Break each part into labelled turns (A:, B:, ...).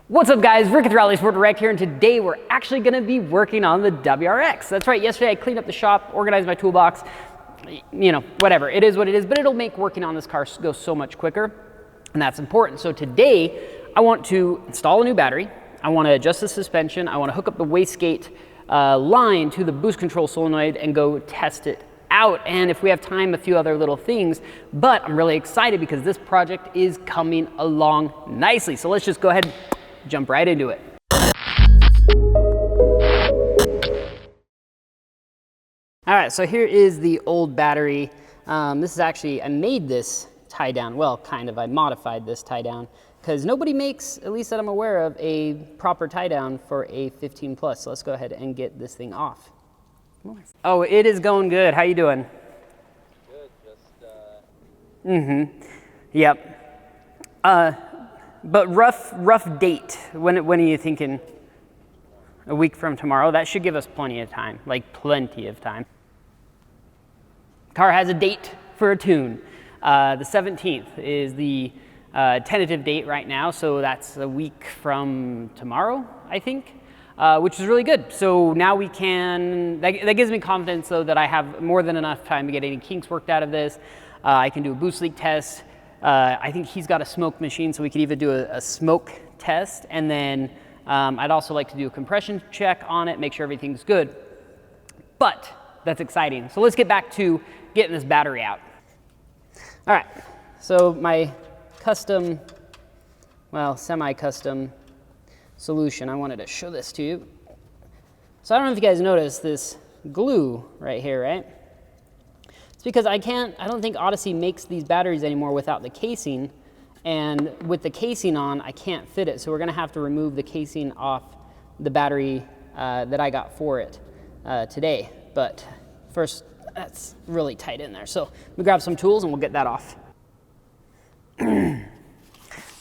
A: What's up guys, Rick at RallySport Direct here, and today we're actually gonna be working on the WRX. That's right, yesterday I cleaned up the shop, organized my toolbox, you know, whatever, it is what it is, but it'll make working on this car go so much quicker, and that's important. So today, I want to install a new battery, I wanna adjust the suspension, I wanna hook up the wastegate line to the boost control solenoid and go test it out, and if we have time, a few other little things, but I'm really excited because this project is coming along nicely. So let's just go ahead and jump right into it. All right, so here is the old battery. This is actually, I made this tie down, well, kind of, I modified this tie down because nobody makes, at least that I'm aware of, a proper tie down for a 15 plus. So let's go ahead and get this thing off. Oh, it is going good. How you doing?
B: Good, just
A: Yep. But rough date. When are you thinking? A week from tomorrow? That should give us plenty of time, like plenty of time. Car has a date for a tune. The 17th is the tentative date right now, so that's a week from tomorrow, I think, which is really good. So now we can, that gives me confidence though that I have more than enough time to get any kinks worked out of this. I can do a boost leak test. I think he's got a smoke machine, so we could even do a smoke test, and then I'd also like to do a compression check on it, make sure everything's good. But that's exciting. So let's get back to getting this battery out. All right, so my custom, well, semi-custom solution, I wanted to show this to you. So I don't know if you guys noticed this glue right here, right? It's because I don't think Odyssey makes these batteries anymore without the casing, and with the casing on, I can't fit it, so we're gonna have to remove the casing off the battery that I got for it today. But first, that's really tight in there. So let me grab some tools and we'll get that off.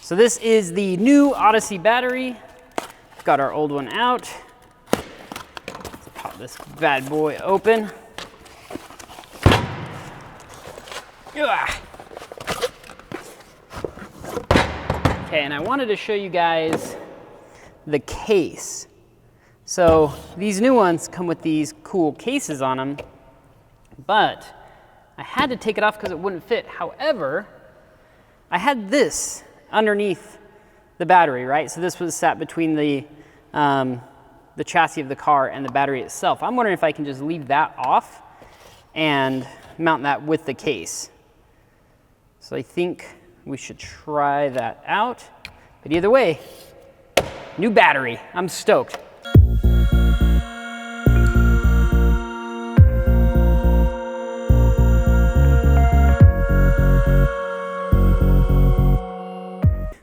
A: So this is the new Odyssey battery. Got our old one out. Let's pop this bad boy open. Okay, and I wanted to show you guys the case. So these new ones come with these cool cases on them, but I had to take it off because it wouldn't fit. However, I had this underneath the battery, right? So this was sat between the chassis of the car and the battery itself. I'm wondering if I can just leave that off and mount that with the case. So I think we should try that out. But either way, new battery. I'm stoked.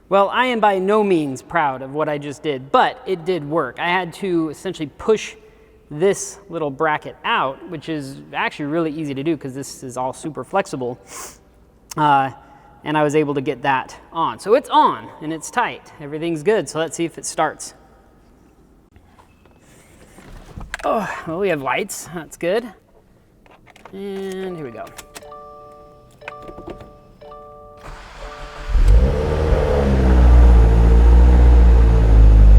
A: Well, I am by no means proud of what I just did, but it did work. I had to essentially push this little bracket out, which is actually really easy to do because this is all super flexible. And I was able to get that on. So it's on and it's tight. Everything's good. So let's see if it starts. Oh, well, we have lights. That's good. And here we go.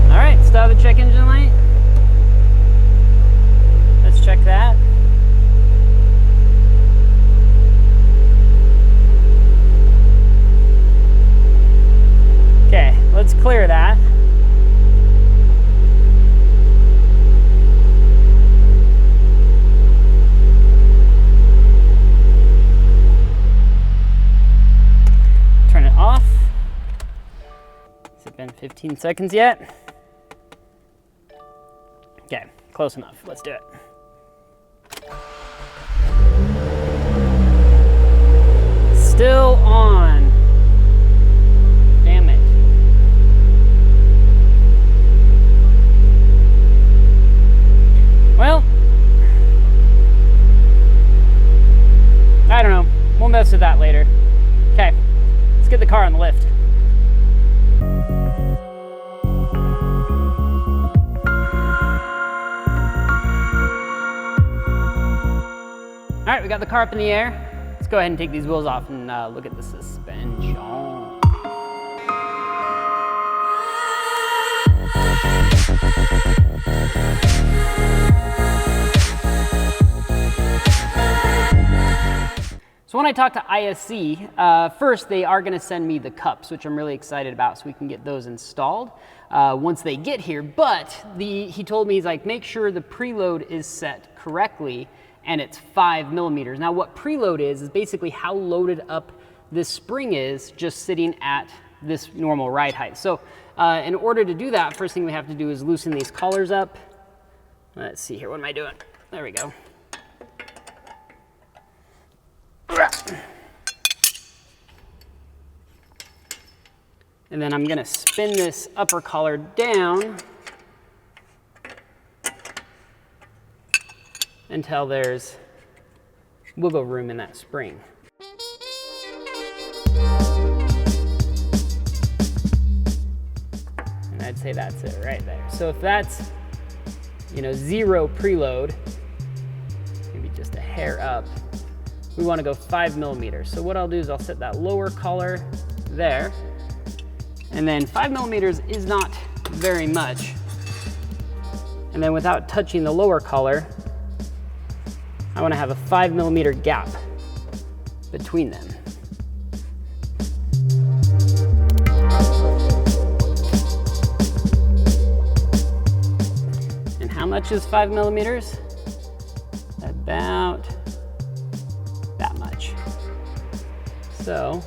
A: All right, still have a check engine light. Let's check that. Okay, let's clear that. Turn it off. Has it been 15 seconds yet? Okay, close enough. Let's do it. Still on. Damn it. Well, I don't know. We'll mess with that later. Okay, let's get the car on the lift. All right, we got the car up in the air. Let's go ahead and take these wheels off and look at the suspension. So when I talked to ISC, first they are going to send me the cups, which I'm really excited about, so we can get those installed once they get here. But he told me, he's like, make sure the preload is set correctly, and it's 5 millimeters. Now what preload is basically how loaded up this spring is just sitting at this normal ride height. So in order to do that, first thing we have to do is loosen these collars up. Let's see here, what am I doing? There we go. And then I'm gonna spin this upper collar down until there's wiggle room in that spring. And I'd say that's it right there. So if that's, you know, 0 preload, maybe just a hair up, we want to go 5 millimeters. So what I'll do is I'll set that lower collar there, and then 5 millimeters is not very much. And then without touching the lower collar, I want to have a 5 millimeter gap between them. And how much is 5 millimeters? About that much. So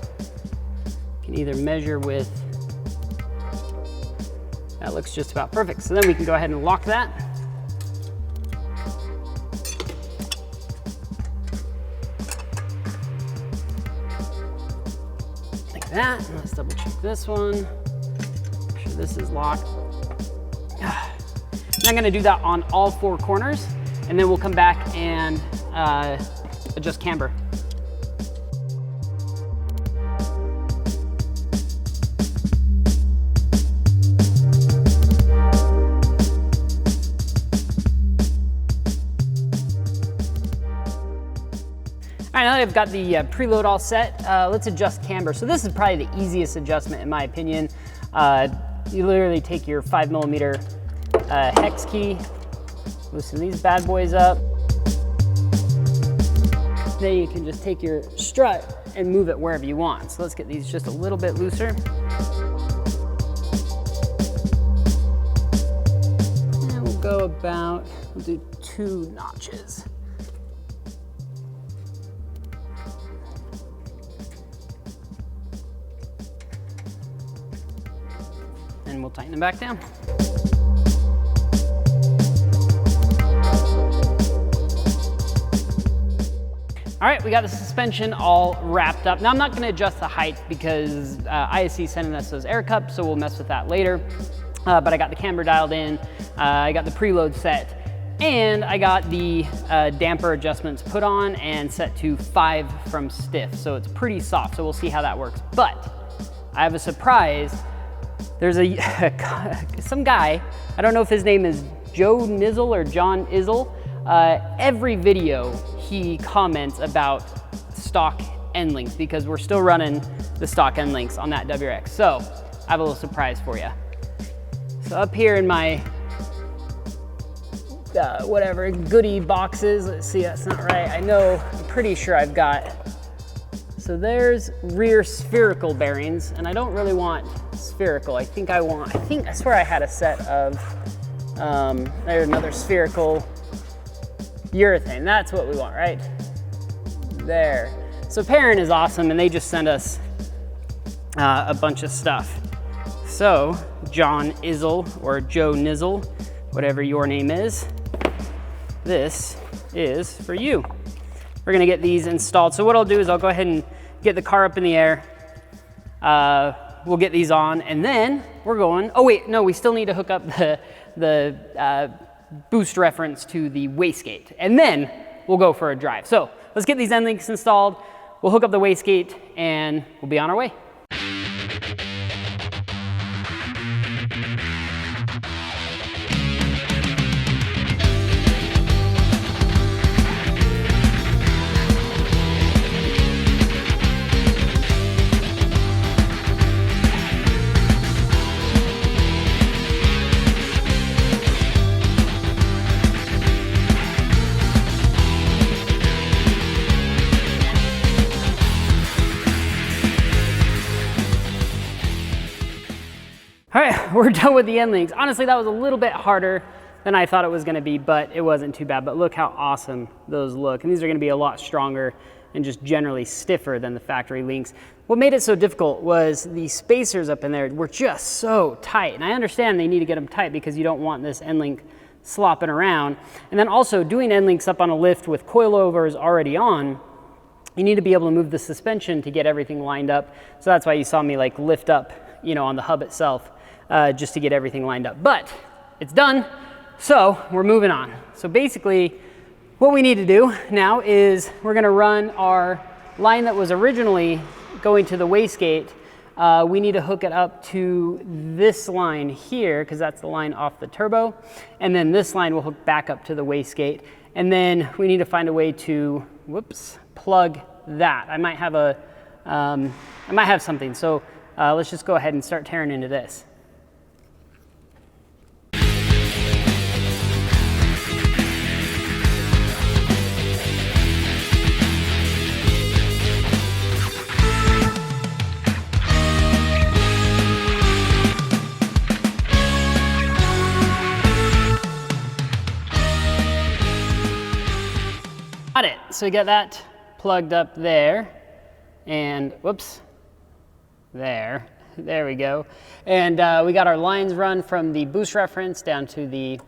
A: you can either measure with, that looks just about perfect. So then we can go ahead and lock that. Like that. And let's double check this one. Make sure this is locked. And I'm gonna do that on all 4 corners, and then we'll come back and adjust camber. All right, now that I've got the preload all set, let's adjust camber. So this is probably the easiest adjustment in my opinion. You literally take your 5 millimeter hex key, loosen these bad boys up. Then you can just take your strut and move it wherever you want. So let's get these just a little bit looser. And we'll go about, we'll do 2 notches. And we'll tighten them back down. All right, we got the suspension all wrapped up. Now I'm not gonna adjust the height because ISC sending us those air cups, so we'll mess with that later. But I got the camber dialed in, I got the preload set, and I got the damper adjustments put on and set to 5 from stiff. So it's pretty soft, so we'll see how that works. But I have a surprise. There's some guy, I don't know if his name is Joe Nizzle or John Izzle. Every video he comments about stock end links because we're still running the stock end links on that WRX. So I have a little surprise for you. So up here in my whatever goodie boxes, let's see, that's not right. I know, I'm pretty sure I've got, so there's rear spherical bearings, and I don't really want spherical. I swear I had a set of, there's another spherical urethane. That's what we want, right? There. So Perrin is awesome, and they just sent us a bunch of stuff. So John Izzle or Joe Nizzle, whatever your name is, this is for you. We're gonna get these installed. So what I'll do is I'll go ahead and get the car up in the air. We'll get these on, and then we're going, oh wait, no, we still need to hook up the boost reference to the wastegate, and then we'll go for a drive. So let's get these end links installed. We'll hook up the wastegate, and we'll be on our way. right, we're done with the end links. Honestly, that was a little bit harder than I thought it was gonna be, but it wasn't too bad. But look how awesome those look. And these are gonna be a lot stronger and just generally stiffer than the factory links. What made it so difficult was the spacers up in there were just so tight. And I understand they need to get them tight because you don't want this end link slopping around. And then also doing end links up on a lift with coilovers already on, you need to be able to move the suspension to get everything lined up. So that's why you saw me like lift up, you know, on the hub itself, just to get everything lined up. But it's done, so we're moving on. So basically, what we need to do now is we're gonna run our line that was originally going to the wastegate. We need to hook it up to this line here, because that's the line off the turbo. And then this line will hook back up to the wastegate. And then we need to find a way to, whoops, plug that. I might have something. So let's just go ahead and start tearing into this. Got it. So we got that plugged up there, and whoops, there we go. And we got our lines run from the boost reference down to the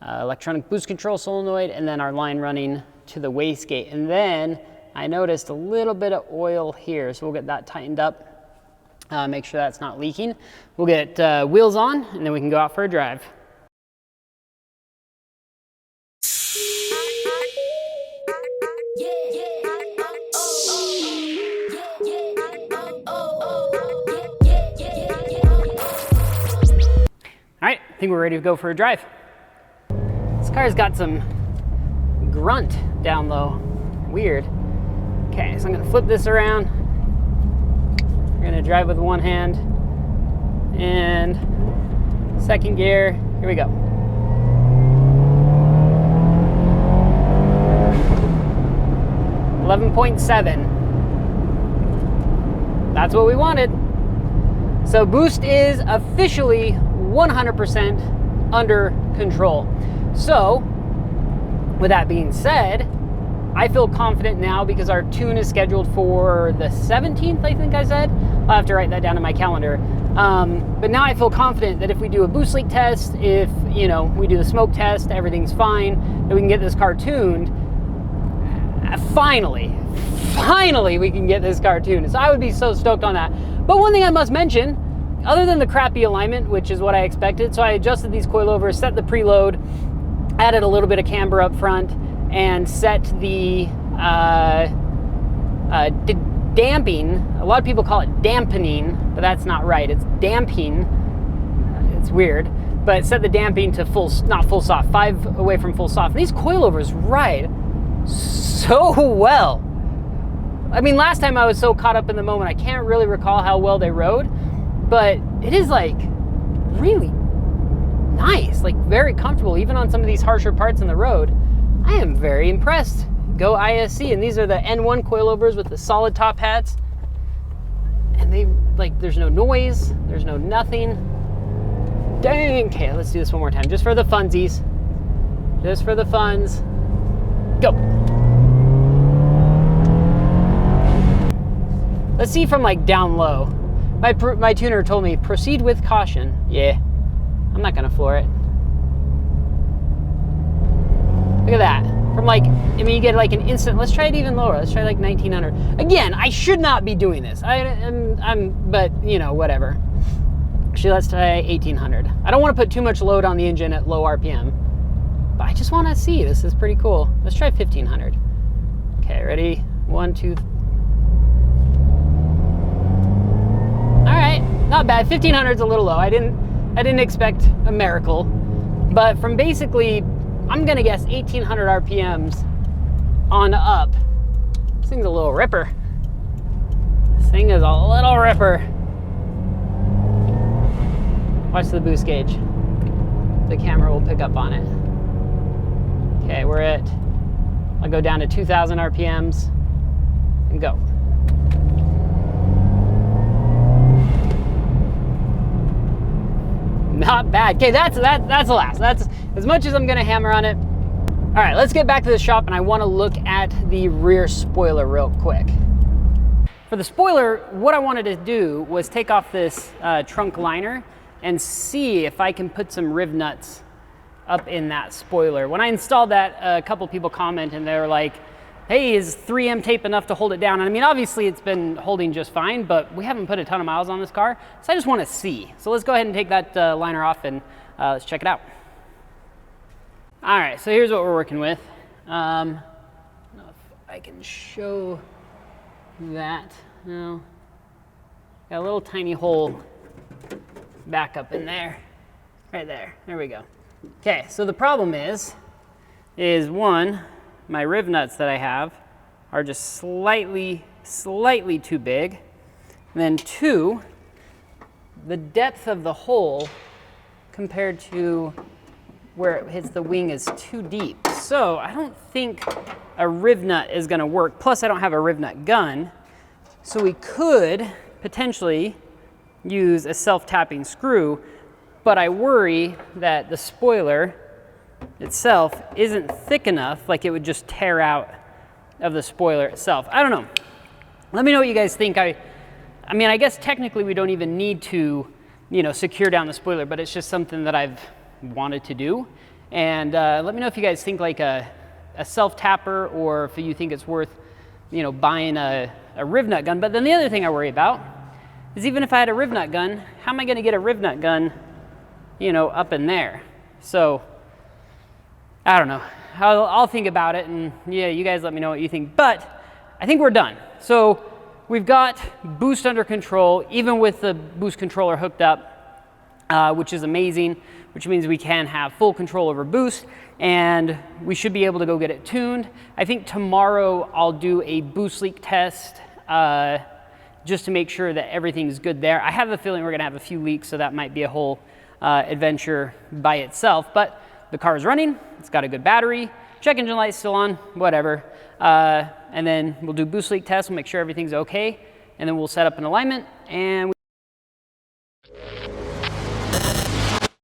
A: electronic boost control solenoid, and then our line running to the wastegate. And then I noticed a little bit of oil here, so we'll get that tightened up, make sure that's not leaking. We'll get wheels on, and then we can go out for a drive. All right, I think we're ready to go for a drive. This car's got some grunt down low, weird. Okay, so I'm gonna flip this around. We're gonna drive with one hand, and second gear, here we go. .7. That's what we wanted. So boost is officially 100% under control. So with that being said, I feel confident now because our tune is scheduled for the 17th, I think I said. I'll have to write that down in my calendar. But now I feel confident that if we do a boost leak test, if we do the smoke test, everything's fine, that we can get this car tuned. Finally we can get this car tuned. So I would be so stoked on that. But one thing I must mention, other than the crappy alignment, which is what I expected, so I adjusted these coilovers, set the preload, added a little bit of camber up front, and set the damping. A lot of people call it dampening, but that's not right. It's damping. It's weird. But set the damping to not full soft, 5 away from full soft. And these coilovers ride so well. I mean, last time I was so caught up in the moment, I can't really recall how well they rode, but it is like really nice, like very comfortable, even on some of these harsher parts in the road. I am very impressed. Go ISC, and these are the N1 coilovers with the solid top hats. And they, like, there's no noise, there's no nothing. Dang, okay, let's do this one more time, just for the funsies. Just for the funs. Go. Let's see from like down low. My tuner told me, proceed with caution. Yeah, I'm not gonna floor it. Look at that. From like, I mean, you get like an instant, let's try it even lower. Let's try like 1900. Again, I should not be doing this. But you know, whatever. Actually, let's try 1800. I don't want to put too much load on the engine at low RPM, but I just want to see. This is pretty cool. Let's try 1500. Okay, ready? 1, 2. All right, not bad. 1500 is a little low. I didn't expect a miracle, but from basically, I'm gonna guess 1800 RPMs on up. This thing's a little ripper. This thing is a little ripper. Watch the boost gauge. The camera will pick up on it. Okay, I'll go down to 2000 RPMs and go. not bad. Okay, that's the last. That's as much as I'm gonna hammer on it. All right, let's get back to the shop, and I wanna look at the rear spoiler real quick. For the spoiler, what I wanted to do was take off this trunk liner and see if I can put some riv nuts up in that spoiler. When I installed that, a couple people commented and they were like, hey, is 3M tape enough to hold it down? And I mean, obviously it's been holding just fine, but we haven't put a ton of miles on this car, so I just want to see. So let's go ahead and take that liner off and let's check it out. All right, so here's what we're working with. I don't know if I can show that. No, got a little tiny hole back up in there, right there. There we go. Okay, so the problem is one, my riv nuts that I have are just slightly too big. And then two, the depth of the hole compared to where it hits the wing is too deep. So I don't think a riv nut is gonna work. Plus I don't have a riv nut gun. So we could potentially use a self-tapping screw, but I worry that the spoiler itself isn't thick enough, like it would just tear out of the spoiler itself. I don't know. Let me know what you guys think. I mean, I guess technically we don't even need to, you know, secure down the spoiler, but it's just something that I've wanted to do. And let me know if you guys think like a self-tapper, or if you think it's worth, you know, buying a riv nut gun. But then the other thing I worry about is, even if I had a riv nut gun, how am I gonna get a riv nut gun, you know, up in there? So I don't know. I'll think about it, and yeah, you guys let me know what you think. But I think we're done. So we've got boost under control, even with the boost controller hooked up, which is amazing, which means we can have full control over boost, and we should be able to go get it tuned. I think tomorrow I'll do a boost leak test, just to make sure that everything's good there. I have a feeling we're gonna have a few leaks, so that might be a whole adventure by itself. But the car is running, it's got a good battery, check engine light's still on, whatever. And then we'll do boost leak tests, we'll make sure everything's okay, and then we'll set up an alignment, and